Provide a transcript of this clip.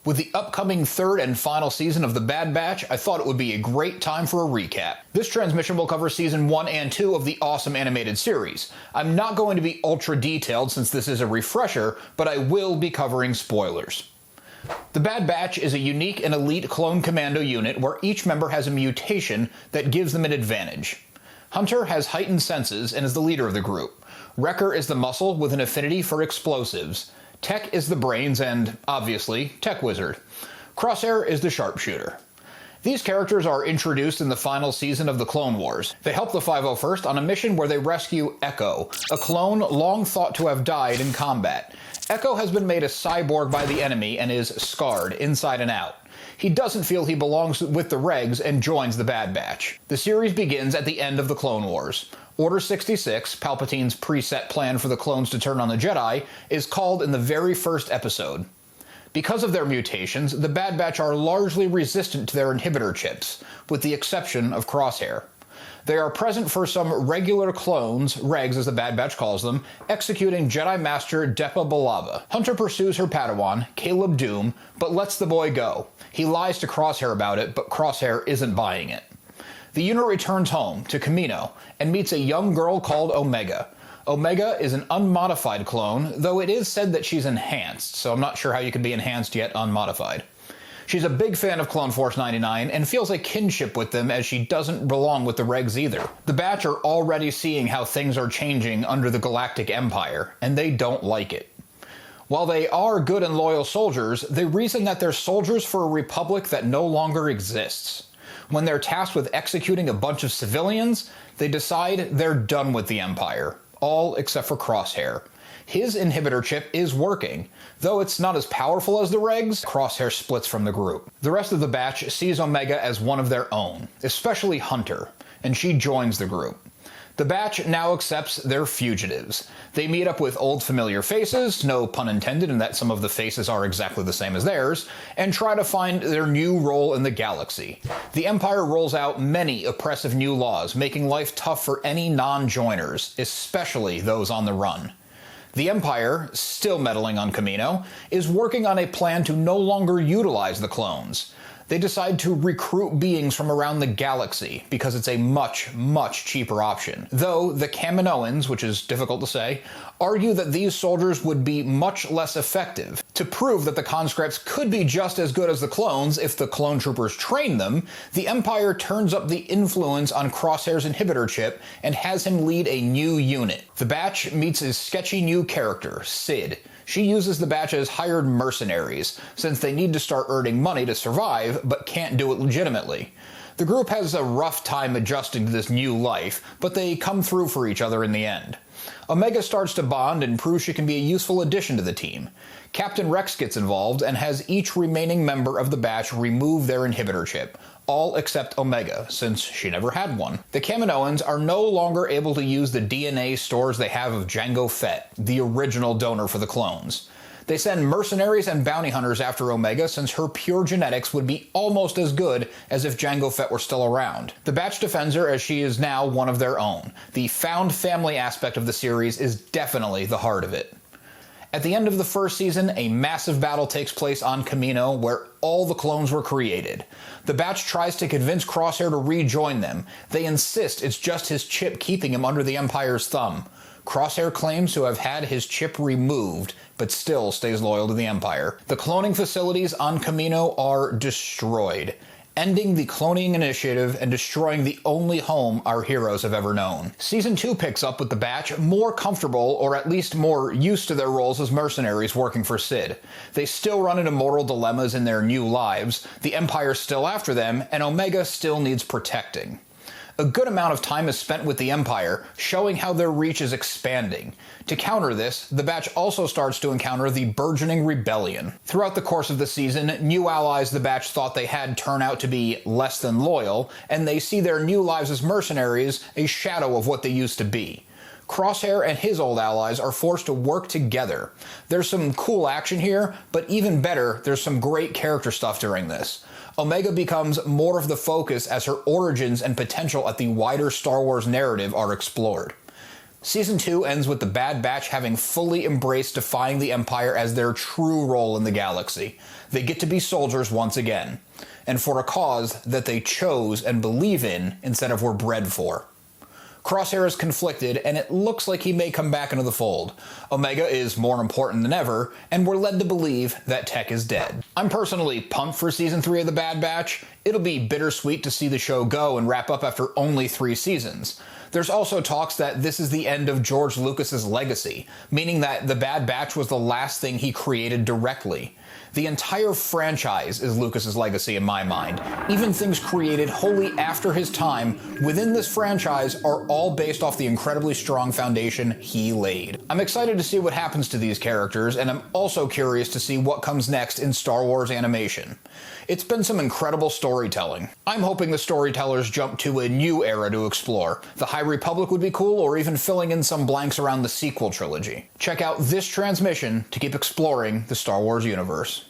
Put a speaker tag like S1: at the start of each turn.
S1: With the upcoming third and final season of The Bad Batch, I thought it would be a great time for a recap. This transmission will cover Season 1 and 2 of the awesome animated series. I'm not going to be ultra detailed since this is a refresher, but I will be covering spoilers. The Bad Batch is a unique and elite clone commando unit where each member has a mutation that gives them an advantage. Hunter has heightened senses and is the leader of the group. Wrecker is the muscle with an affinity for explosives. Tech is the brains and, obviously, Tech Wizard. Crosshair is the sharpshooter. These characters are introduced in the final season of the Clone Wars. They help the 501st on a mission where they rescue Echo, a clone long thought to have died in combat. Echo has been made a cyborg by the enemy and is scarred inside and out. He doesn't feel he belongs with the Regs and joins the Bad Batch. The series begins at the end of the Clone Wars. Order 66, Palpatine's preset plan for the clones to turn on the Jedi, is called in the very first episode. Because of their mutations, the Bad Batch are largely resistant to their inhibitor chips, with the exception of Crosshair. They are present for some regular clones, Regs as the Bad Batch calls them, executing Jedi Master Depa Billaba. Hunter pursues her Padawan, Caleb Doom, but lets the boy go. He lies to Crosshair about it, but Crosshair isn't buying it. The unit returns home, to Kamino, and meets a young girl called Omega. Omega is an unmodified clone, though it is said that she's enhanced, so I'm not sure how you can be enhanced yet unmodified. She's a big fan of Clone Force 99 and feels a kinship with them as she doesn't belong with the Regs either. The Batch are already seeing how things are changing under the Galactic Empire, and they don't like it. While they are good and loyal soldiers, they reason that they're soldiers for a republic that no longer exists. When they're tasked with executing a bunch of civilians, they decide they're done with the Empire, all except for Crosshair. His inhibitor chip is working. Though it's not as powerful as the Regs, Crosshair splits from the group. The rest of the Batch sees Omega as one of their own, especially Hunter, and she joins the group. The Batch now accepts they're fugitives. They meet up with old familiar faces, no pun intended in that some of the faces are exactly the same as theirs, and try to find their new role in the galaxy. The Empire rolls out many oppressive new laws, making life tough for any non-joiners, especially those on the run. The Empire, still meddling on Kamino, is working on a plan to no longer utilize the clones. They decide to recruit beings from around the galaxy because it's a much, much cheaper option. Though the Kaminoans, which is difficult to say, argue that these soldiers would be much less effective. To prove that the conscripts could be just as good as the clones if the clone troopers train them, the Empire turns up the influence on Crosshair's inhibitor chip and has him lead a new unit. The Batch meets his sketchy new character, Sid. She uses the Batch as hired mercenaries, since they need to start earning money to survive, but can't do it legitimately. The group has a rough time adjusting to this new life, but they come through for each other in the end. Omega starts to bond and proves she can be a useful addition to the team. Captain Rex gets involved and has each remaining member of the Batch remove their inhibitor chip, all except Omega, since she never had one. The Kaminoans are no longer able to use the DNA stores they have of Jango Fett, the original donor for the clones. They send mercenaries and bounty hunters after Omega since her pure genetics would be almost as good as if Jango Fett were still around. The Batch defends her as she is now one of their own. The found family aspect of the series is definitely the heart of it. At the end of the first season, a massive battle takes place on Kamino where all the clones were created. The Batch tries to convince Crosshair to rejoin them. They insist it's just his chip keeping him under the Empire's thumb. Crosshair claims to have had his chip removed, but still stays loyal to the Empire. The cloning facilities on Kamino are destroyed, ending the cloning initiative and destroying the only home our heroes have ever known. Season 2 picks up with the Batch more comfortable, or at least more used to their roles as mercenaries working for Sid. They still run into mortal dilemmas in their new lives, the Empire's still after them, and Omega still needs protecting. A good amount of time is spent with the Empire, showing how their reach is expanding. To counter this, the Batch also starts to encounter the burgeoning rebellion. Throughout the course of the season, new allies the Batch thought they had turn out to be less than loyal, and they see their new lives as mercenaries a shadow of what they used to be. Crosshair and his old allies are forced to work together. There's some cool action here, but even better, there's some great character stuff during this. Omega becomes more of the focus as her origins and potential at the wider Star Wars narrative are explored. Season 2 ends with the Bad Batch having fully embraced defying the Empire as their true role in the galaxy. They get to be soldiers once again, and for a cause that they chose and believe in instead of were bred for. Crosshair is conflicted, and it looks like he may come back into the fold. Omega is more important than ever, and we're led to believe that Tech is dead. I'm personally pumped for Season 3 of The Bad Batch. It'll be bittersweet to see the show go and wrap up after only 3 seasons. There's also talks that this is the end of George Lucas's legacy, meaning that The Bad Batch was the last thing he created directly. The entire franchise is Lucas's legacy in my mind. Even things created wholly after his time within this franchise are all based off the incredibly strong foundation he laid. I'm excited to see what happens to these characters, and I'm also curious to see what comes next in Star Wars animation. It's been some incredible storytelling. I'm hoping the storytellers jump to a new era to explore. The High Republic would be cool, or even filling in some blanks around the sequel trilogy. Check out this transmission to keep exploring the Star Wars universe.